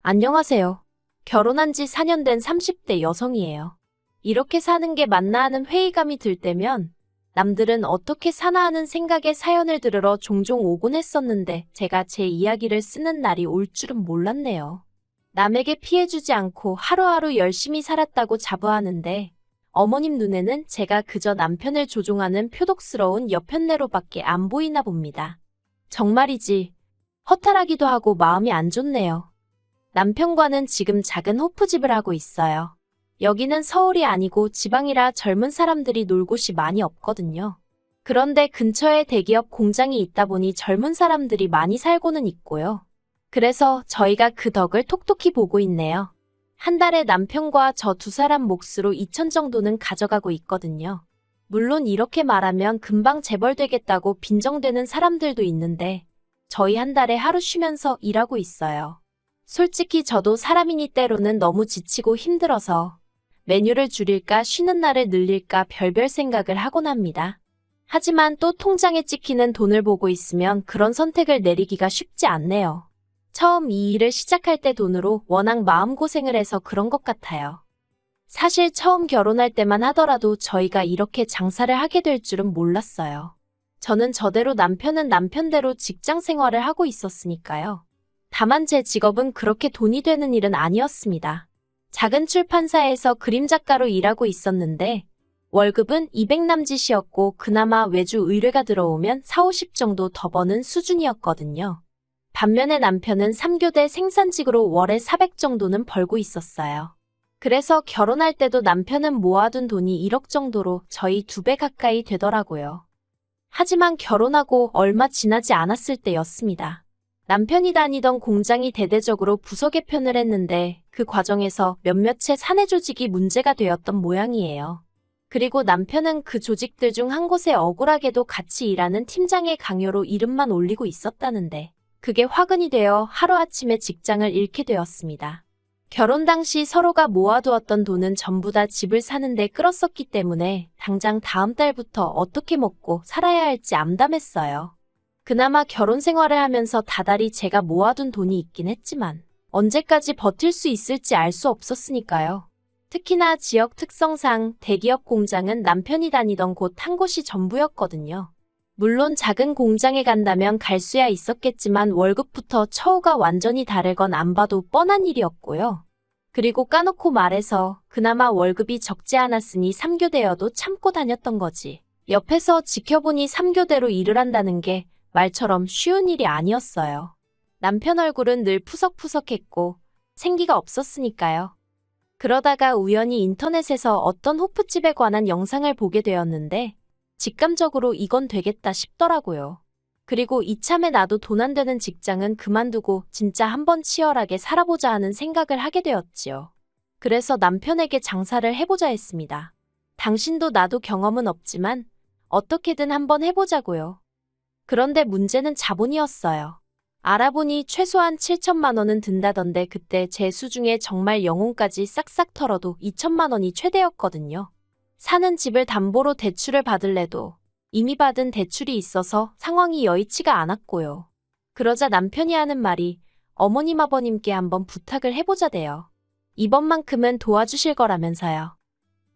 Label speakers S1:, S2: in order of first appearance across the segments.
S1: 안녕하세요. 결혼한 지 4년 된 30대 여성이에요. 이렇게 사는 게 맞나 하는 회의감이 들 때면 남들은 어떻게 사나 하는 생각에 사연을 들으러 종종 오곤 했었는데 제가 제 이야기를 쓰는 날이 올 줄은 몰랐네요. 남에게 피해주지 않고 하루하루 열심히 살았다고 자부하는데 어머님 눈에는 제가 그저 남편을 조종하는 표독스러운 여편네로밖에 안 보이나 봅니다. 정말이지 허탈하기도 하고 마음이 안 좋네요. 남편과는 지금 작은 호프집을 하고 있어요. 여기는 서울이 아니고 지방이라 젊은 사람들이 놀 곳이 많이 없거든요. 그런데 근처에 대기업 공장이 있다 보니 젊은 사람들이 많이 살고는 있고요. 그래서 저희가 그 덕을 톡톡히 보고 있네요. 한 달에 남편과 저 두 사람 몫으로 2천 정도는 가져가고 있거든요. 물론 이렇게 말하면 금방 재벌되겠다고 빈정대는 사람들도 있는데 저희 한 달에 하루 쉬면서 일하고 있어요. 솔직히 저도 사람이니 때로는 너무 지치고 힘들어서 메뉴를 줄일까 쉬는 날을 늘릴까 별별 생각을 하곤 합니다. 하지만 또 통장에 찍히는 돈을 보고 있으면 그런 선택을 내리기가 쉽지 않네요. 처음 이 일을 시작할 때 돈으로 워낙 마음고생을 해서 그런 것 같아요. 사실 처음 결혼할 때만 하더라도 저희가 이렇게 장사를 하게 될 줄은 몰랐어요. 저는 저대로 남편은 남편대로 직장 생활을 하고 있었으니까요. 다만 제 직업은 그렇게 돈이 되는 일은 아니었습니다. 작은 출판사에서 그림 작가로 일하고 있었는데 월급은 200 남짓이었고 그나마 외주 의뢰가 들어오면 4, 50 정도 더 버는 수준이었거든요. 반면에 남편은 3교대 생산직으로 월에 400 정도는 벌고 있었어요. 그래서 결혼할 때도 남편은 모아둔 돈이 1억 정도로 저희 2배 가까이 되더라고요. 하지만 결혼하고 얼마 지나지 않았을 때였습니다. 남편이 다니던 공장이 대대적으로 부서 개편을 했는데 그 과정에서 몇몇의 사내 조직이 문제가 되었던 모양이에요. 그리고 남편은 그 조직들 중 한 곳에 억울하게도 같이 일하는 팀장의 강요로 이름만 올리고 있었다는데 그게 화근이 되어 하루아침에 직장을 잃게 되었습니다. 결혼 당시 서로가 모아두었던 돈은 전부 다 집을 사는데 끌었었기 때문에 당장 다음 달부터 어떻게 먹고 살아야 할지 암담했어요. 그나마 결혼 생활을 하면서 다달이 제가 모아둔 돈이 있긴 했지만 언제까지 버틸 수 있을지 알 수 없었으니까요. 특히나 지역 특성상 대기업 공장은 남편이 다니던 곳 한 곳이 전부였거든요. 물론 작은 공장에 간다면 갈 수야 있었겠지만 월급부터 처우가 완전히 다를 건 안 봐도 뻔한 일이었고요. 그리고 까놓고 말해서 그나마 월급이 적지 않았으니 3교대여도 참고 다녔던 거지. 옆에서 지켜보니 3교대로 일을 한다는 게 말처럼 쉬운 일이 아니었어요. 남편 얼굴은 늘 푸석푸석했고 생기가 없었으니까요. 그러다가 우연히 인터넷에서 어떤 호프집에 관한 영상을 보게 되었는데 직감적으로 이건 되겠다 싶더라고요. 그리고 이참에 나도 돈 안 되는 직장은 그만두고 진짜 한번 치열하게 살아보자 하는 생각을 하게 되었지요. 그래서 남편에게 장사를 해보자 했습니다. 당신도 나도 경험은 없지만 어떻게든 한번 해보자고요. 그런데 문제는 자본이었어요. 알아보니 최소한 7천만 원은 든다던데 그때 제 수중에 정말 영혼까지 싹싹 털어도 2천만 원이 최대였거든요. 사는 집을 담보로 대출을 받을래도 이미 받은 대출이 있어서 상황이 여의치가 않았고요. 그러자 남편이 하는 말이 어머님 아버님께 한번 부탁을 해보자대요. 이번만큼은 도와주실 거라면서요.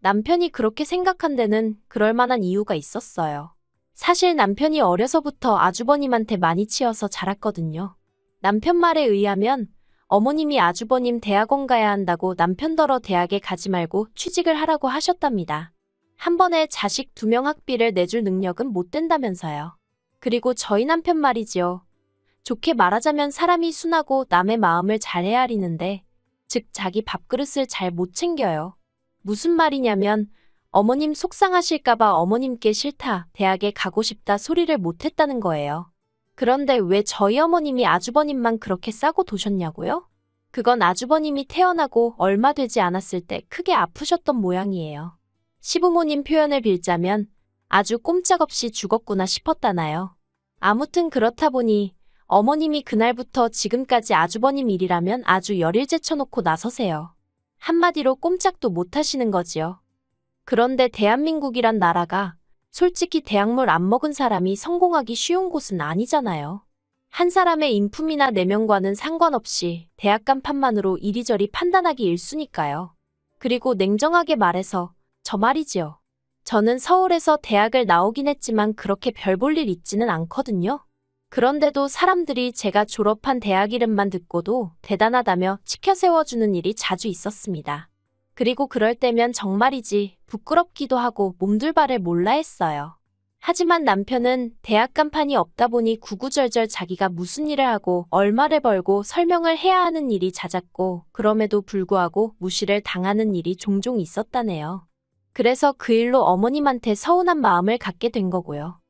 S1: 남편이 그렇게 생각한 데는 그럴 만한 이유가 있었어요. 사실 남편이 어려서부터 아주버님한테 많이 치여서 자랐거든요. 남편 말에 의하면 어머님이 아주버님 대학원 가야 한다고 남편더러 대학에 가지 말고 취직을 하라고 하셨답니다. 한 번에 자식 2명 학비를 내줄 능력은 못 된다면서요. 그리고 저희 남편 말이지요. 좋게 말하자면 사람이 순하고 남의 마음을 잘 헤아리는데 즉 자기 밥그릇을 잘 못 챙겨요. 무슨 말이냐면 어머님 속상하실까봐 어머님께 싫다, 대학에 가고 싶다 소리를 못했다는 거예요. 그런데 왜 저희 어머님이 아주버님만 그렇게 싸고 도셨냐고요? 그건 아주버님이 태어나고 얼마 되지 않았을 때 크게 아프셨던 모양이에요. 시부모님 표현을 빌자면 아주 꼼짝없이 죽었구나 싶었다나요. 아무튼 그렇다 보니 어머님이 그날부터 지금까지 아주버님 일이라면 아주 열일 제쳐놓고 나서세요. 한마디로 꼼짝도 못 하시는 거지요. 그런데 대한민국이란 나라가 솔직히 대학물 안 먹은 사람이 성공하기 쉬운 곳은 아니잖아요. 한 사람의 인품이나 내면과는 상관없이 대학 간판만으로 이리저리 판단하기 일쑤니까요. 그리고 냉정하게 말해서 저 말이지요. 저는 서울에서 대학을 나오긴 했지만 그렇게 별 볼 일 있지는 않거든요. 그런데도 사람들이 제가 졸업한 대학 이름만 듣고도 대단하다며 치켜 세워주는 일이 자주 있었습니다. 그리고 그럴 때면 정말이지 부끄럽기도 하고 몸둘바를 몰라 했어요. 하지만 남편은 대학 간판이 없다 보니 구구절절 자기가 무슨 일을 하고 얼마를 벌고 설명을 해야 하는 일이 잦았고 그럼에도 불구하고 무시를 당하는 일이 종종 있었다네요. 그래서 그 일로 어머님한테 서운한 마음을 갖게 된 거고요.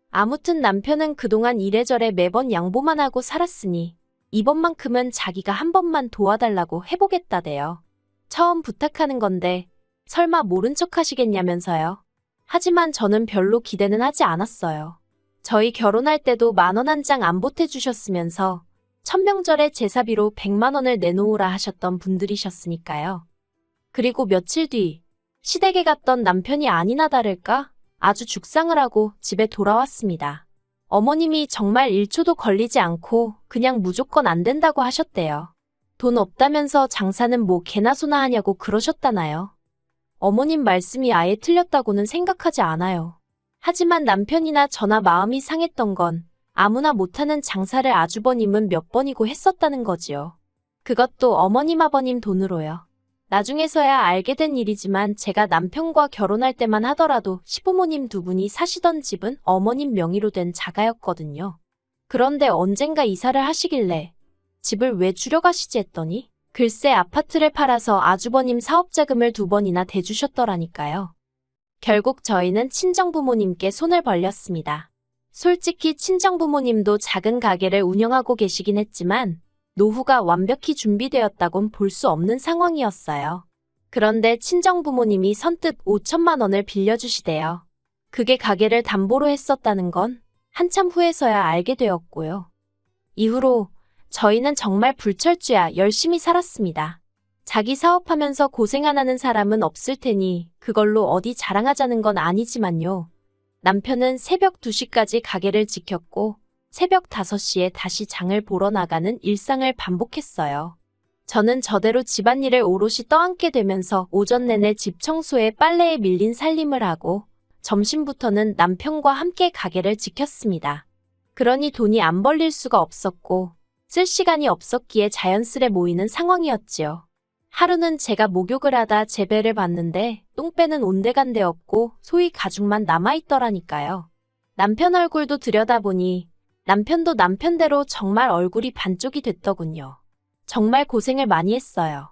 S1: 아무튼 남편은 그동안 이래저래 매번 양보만 하고 살았으니 이번만큼은 자기가 한 번만 도와달라고 해보겠다대요. 처음 부탁하는 건데 설마 모른 척 하시겠냐면서요. 하지만 저는 별로 기대는 하지 않았어요. 저희 결혼할 때도 10,000원 한 장 안 보태주셨으면서 천명절에 제사비로 100만 원을 내놓으라 하셨던 분들이셨으니까요. 그리고 며칠 뒤 시댁에 갔던 남편이 아니나 다를까 아주 죽상을 하고 집에 돌아왔습니다. 어머님이 정말 1초도 걸리지 않고 그냥 무조건 안 된다고 하셨대요. 돈 없다면서 장사는 뭐 개나 소나 하냐고 그러셨다나요. 어머님 말씀이 아예 틀렸다고는 생각하지 않아요. 하지만 남편이나 저나 마음이 상했던 건 아무나 못하는 장사를 아주버님은 몇 번이고 했었다는 거지요. 그것도 어머님 아버님 돈으로요. 나중에서야 알게 된 일이지만 제가 남편과 결혼할 때만 하더라도 시부모님 두 분이 사시던 집은 어머님 명의로 된 자가였거든요. 그런데 언젠가 이사를 하시길래 집을 왜 줄여가시지 했더니 글쎄 아파트를 팔아서 아주버님 사업자금을 2번이나 대주셨더라니까요. 결국 저희는 친정부모님께 손을 벌렸습니다. 솔직히 친정부모님도 작은 가게를 운영하고 계시긴 했지만 노후가 완벽히 준비되었다곤 볼 수 없는 상황이었어요. 그런데 친정부모님이 선뜻 5천만 원을 빌려주시대요. 그게 가게를 담보로 했었다는 건 한참 후에서야 알게 되었고요. 이후로 저희는 정말 불철주야 열심히 살았습니다. 자기 사업하면서 고생 안 하는 사람은 없을 테니 그걸로 어디 자랑하자는 건 아니지만요. 남편은 새벽 2시까지 가게를 지켰고 새벽 5시에 다시 장을 보러 나가는 일상을 반복했어요. 저는 저대로 집안일을 오롯이 떠안게 되면서 오전 내내 집 청소에 빨래에 밀린 살림을 하고 점심부터는 남편과 함께 가게를 지켰습니다. 그러니 돈이 안 벌릴 수가 없었고 쓸 시간이 없었기에 자연스레 모이는 상황이었지요. 하루는 제가 목욕을 하다 재배를 봤는데 똥배는 온데간데 없고 소위 가죽만 남아있더라니까요. 남편 얼굴도 들여다보니 남편도 남편대로 정말 얼굴이 반쪽이 됐더군요. 정말 고생을 많이 했어요.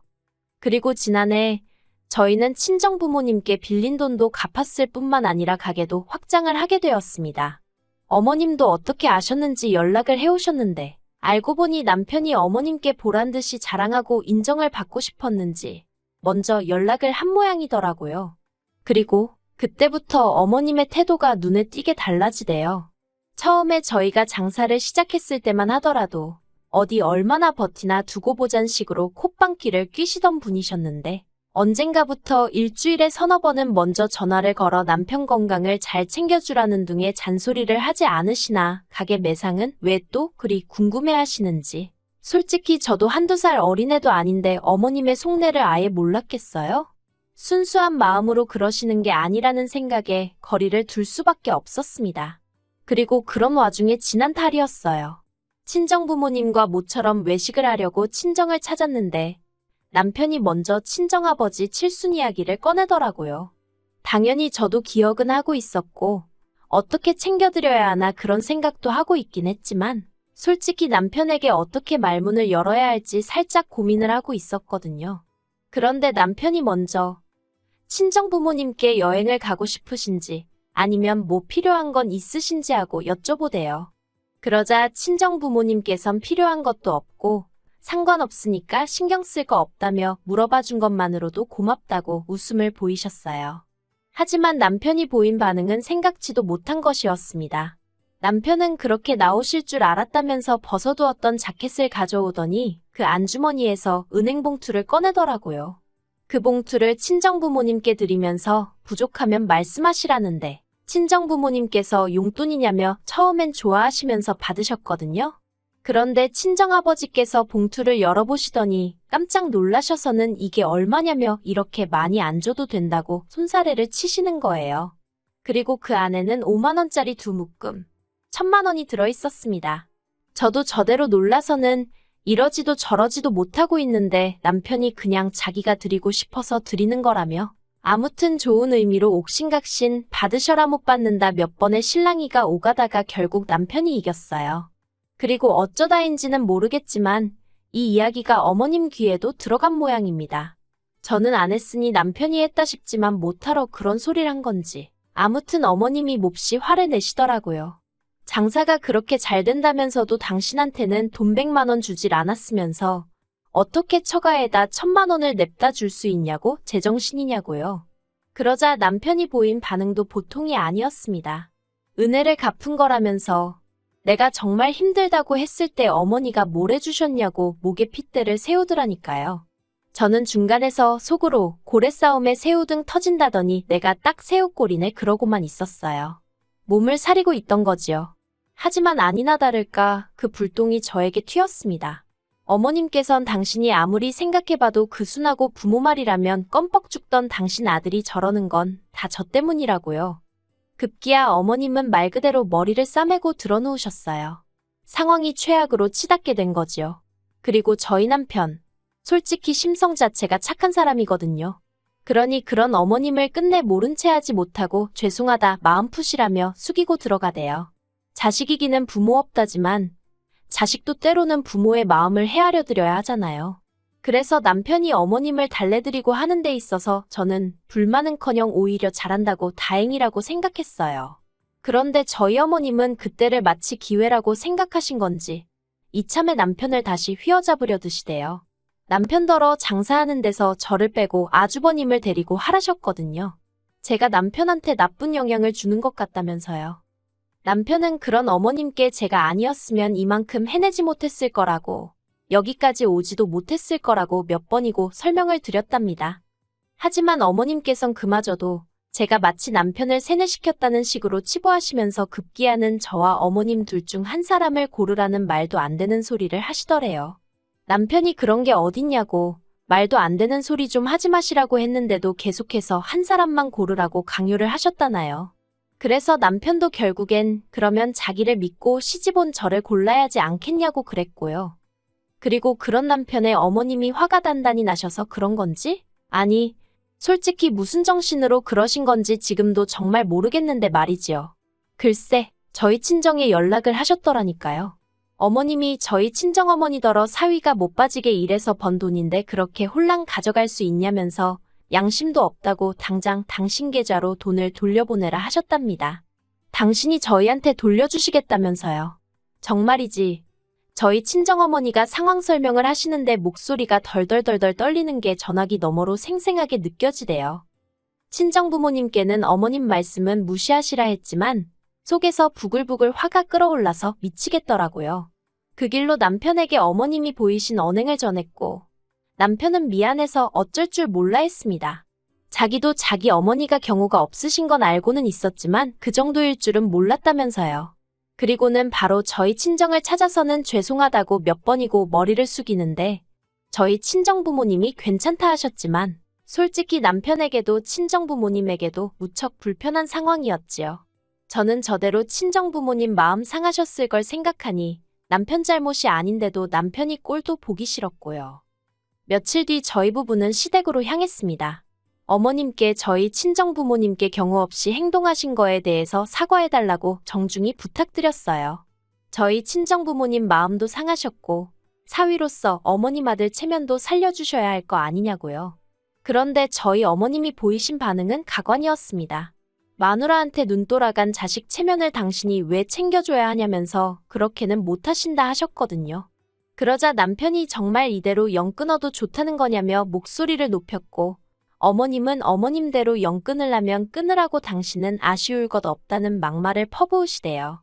S1: 그리고 지난해 저희는 친정부모님께 빌린 돈도 갚았을 뿐만 아니라 가게도 확장을 하게 되었습니다. 어머님도 어떻게 아셨는지 연락을 해오셨는데 알고 보니 남편이 어머님께 보란듯이 자랑하고 인정을 받고 싶었는지 먼저 연락을 한 모양이더라고요. 그리고 그때부터 어머님의 태도가 눈에 띄게 달라지대요. 처음에 저희가 장사를 시작했을 때만 하더라도 어디 얼마나 버티나 두고 보잔 식으로 콧방귀를 뀌시던 분이셨는데 언젠가부터 일주일에 서너 번은 먼저 전화를 걸어 남편 건강을 잘 챙겨주라는 등의 잔소리를 하지 않으시나 가게 매상은 왜 또 그리 궁금해하시는지. 솔직히 저도 1~2살 어린애도 아닌데 어머님의 속내를 아예 몰랐겠어요? 순수한 마음으로 그러시는 게 아니라는 생각에 거리를 둘 수밖에 없었습니다. 그리고 그런 와중에 지난 달이었어요. 친정부모님과 모처럼 외식을 하려고 친정을 찾았는데 남편이 먼저 친정아버지 칠순 이야기를 꺼내더라고요. 당연히 저도 기억은 하고 있었고 어떻게 챙겨드려야 하나 그런 생각도 하고 있긴 했지만 솔직히 남편에게 어떻게 말문을 열어야 할지 살짝 고민을 하고 있었거든요. 그런데 남편이 먼저 친정부모님께 여행을 가고 싶으신지 아니면 뭐 필요한 건 있으신지 하고 여쭤보대요. 그러자 친정부모님께선 필요한 것도 없고 상관없으니까 신경 쓸 거 없다며 물어봐 준 것만으로도 고맙다고 웃음을 보이셨어요. 하지만 남편이 보인 반응은 생각지도 못한 것이었습니다. 남편은 그렇게 나오실 줄 알았다면서 벗어두었던 자켓을 가져오더니 그 안주머니에서 은행 봉투를 꺼내더라고요. 그 봉투를 친정부모님께 드리면서 부족하면 말씀하시라는데 친정부모님께서 용돈이냐며 처음엔 좋아하시면서 받으셨거든요. 그런데 친정아버지께서 봉투를 열어보시더니 깜짝 놀라셔서는 이게 얼마냐며 이렇게 많이 안 줘도 된다고 손사래를 치시는 거예요. 그리고 그 안에는 5만 원짜리 두 묶음, 1,000만 원이 들어있었습니다. 저도 저대로 놀라서는 이러지도 저러지도 못하고 있는데 남편이 그냥 자기가 드리고 싶어서 드리는 거라며 아무튼 좋은 의미로 옥신각신 받으셔라 못 받는다 몇 번의 실랑이가 오가다가 결국 남편이 이겼어요. 그리고 어쩌다인지는 모르겠지만 이 이야기가 어머님 귀에도 들어간 모양입니다. 저는 안 했으니 남편이 했다 싶지만 못하러 그런 소리를 한 건지 아무튼 어머님이 몹시 화를 내시더라고요. 장사가 그렇게 잘 된다면서도 당신한테는 돈 100만 원 주질 않았으면서 어떻게 처가에다 1,000만 원을 냅다 줄 수 있냐고 제정신이냐고요. 그러자 남편이 보인 반응도 보통이 아니었습니다. 은혜를 갚은 거라면서 내가 정말 힘들다고 했을 때 어머니가 뭘 해주셨냐고 목에 핏대를 세우더라니까요. 저는 중간에서 속으로 고래 싸움에 새우등 터진다더니 내가 딱 새우꼴이네 그러고만 있었어요. 몸을 사리고 있던 거지요. 하지만 아니나 다를까 그 불똥이 저에게 튀었습니다. 어머님께선 당신이 아무리 생각해봐도 그 순하고 부모 말이라면 껌뻑 죽던 당신 아들이 저러는 건 다 저 때문이라고요. 급기야 어머님은 말 그대로 머리를 싸매고 드러누우셨어요. 상황이 최악으로 치닫게 된 거지요. 그리고 저희 남편, 솔직히 심성 자체가 착한 사람이거든요. 그러니 그런 어머님을 끝내 모른 채 하지 못하고 죄송하다 마음 푸시라며 숙이고 들어가대요. 자식이기는 부모 없다지만 자식도 때로는 부모의 마음을 헤아려 드려야 하잖아요. 그래서 남편이 어머님을 달래드리고 하는 데 있어서 저는 불만은커녕 오히려 잘한다고 다행이라고 생각했어요. 그런데 저희 어머님은 그때를 마치 기회라고 생각하신 건지 이참에 남편을 다시 휘어잡으려 드시대요. 남편더러 장사하는 데서 저를 빼고 아주버님을 데리고 하라셨거든요. 제가 남편한테 나쁜 영향을 주는 것 같다면서요. 남편은 그런 어머님께 제가 아니었으면 이만큼 해내지 못했을 거라고 여기까지 오지도 못했을 거라고 몇 번이고 설명을 드렸답니다. 하지만 어머님께선 그마저도 제가 마치 남편을 세뇌시켰다는 식으로 치부하시면서 급기야는 저와 어머님 둘 중 한 사람을 고르라는 말도 안 되는 소리를 하시더래요. 남편이 그런 게 어딨냐고 말도 안 되는 소리 좀 하지 마시라고 했는데도 계속해서 한 사람만 고르라고 강요를 하셨다나요. 그래서 남편도 결국엔 그러면 자기를 믿고 시집온 저를 골라야지 않겠냐고 그랬고요. 그리고 그런 남편의 어머님이 화가 단단히 나셔서 그런 건지? 아니, 솔직히 무슨 정신으로 그러신 건지 지금도 정말 모르겠는데 말이지요. 글쎄, 저희 친정에 연락을 하셨더라니까요. 어머님이 저희 친정어머니더러 사위가 못 빠지게 일해서 번 돈인데 그렇게 홀랑 가져갈 수 있냐면서 양심도 없다고 당장 당신 계좌로 돈을 돌려보내라 하셨답니다. 당신이 저희한테 돌려주시겠다면서요. 정말이지. 저희 친정어머니가 상황 설명을 하시는데 목소리가 덜덜덜덜 떨리는 게 전화기 너머로 생생하게 느껴지대요. 친정부모님께는 어머님 말씀은 무시하시라 했지만 속에서 부글부글 화가 끓어올라서 미치겠더라고요. 그 길로 남편에게 어머님이 보이신 언행을 전했고 남편은 미안해서 어쩔 줄 몰라 했습니다. 자기도 자기 어머니가 경우가 없으신 건 알고는 있었지만 그 정도일 줄은 몰랐다면서요. 그리고는 바로 저희 친정을 찾아서는 죄송하다고 몇 번이고 머리를 숙이는데 저희 친정부모님이 괜찮다 하셨지만 솔직히 남편에게도 친정부모님에게도 무척 불편한 상황이었지요. 저는 저대로 친정부모님 마음 상하셨을 걸 생각하니 남편 잘못이 아닌데도 남편이 꼴도 보기 싫었고요. 며칠 뒤 저희 부부는 시댁으로 향했습니다. 어머님께 저희 친정부모님께 경우 없이 행동하신 거에 대해서 사과해달라고 정중히 부탁드렸어요. 저희 친정부모님 마음도 상하셨고 사위로서 어머님 아들 체면도 살려주셔야 할 거 아니냐고요. 그런데 저희 어머님이 보이신 반응은 가관이었습니다. 마누라한테 눈 돌아간 자식 체면을 당신이 왜 챙겨줘야 하냐면서 그렇게는 못하신다 하셨거든요. 그러자 남편이 정말 이대로 영 끊어도 좋다는 거냐며 목소리를 높였고 어머님은 어머님대로 영 끊으려면 끊으라고 당신은 아쉬울 것 없다는 막말을 퍼부으시대요.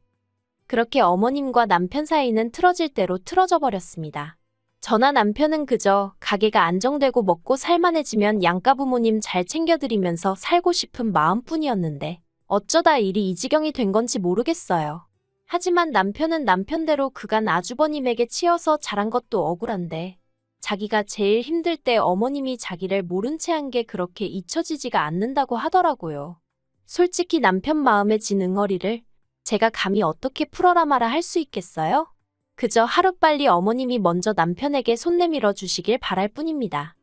S1: 그렇게 어머님과 남편 사이는 틀어질 대로 틀어져 버렸습니다. 저나 남편은 그저 가게가 안정되고 먹고 살만해지면 양가 부모님 잘 챙겨드리면서 살고 싶은 마음뿐이었는데 어쩌다 일이 이 지경이 된 건지 모르겠어요. 하지만 남편은 남편대로 그간 아주버님에게 치여서 자란 것도 억울한데 자기가 제일 힘들 때 어머님이 자기를 모른 채 한 게 그렇게 잊혀지지가 않는다고 하더라고요. 솔직히 남편 마음에 진 응어리를 제가 감히 어떻게 풀어라 마라 할 수 있겠어요? 그저 하루빨리 어머님이 먼저 남편에게 손 내밀어 주시길 바랄 뿐입니다.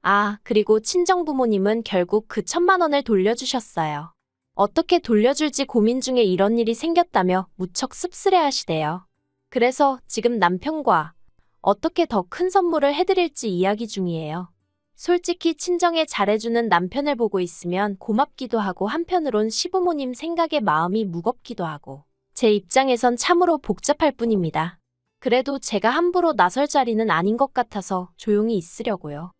S1: 아, 그리고 친정부모님은 결국 그 1,000만 원을 돌려주셨어요. 어떻게 돌려줄지 고민 중에 이런 일이 생겼다며 무척 씁쓸해하시대요. 그래서 지금 남편과 어떻게 더 큰 선물을 해드릴지 이야기 중이에요. 솔직히 친정에 잘해주는 남편을 보고 있으면 고맙기도 하고 한편으론 시부모님 생각에 마음이 무겁기도 하고 제 입장에선 참으로 복잡할 뿐입니다. 그래도 제가 함부로 나설 자리는 아닌 것 같아서 조용히 있으려고요.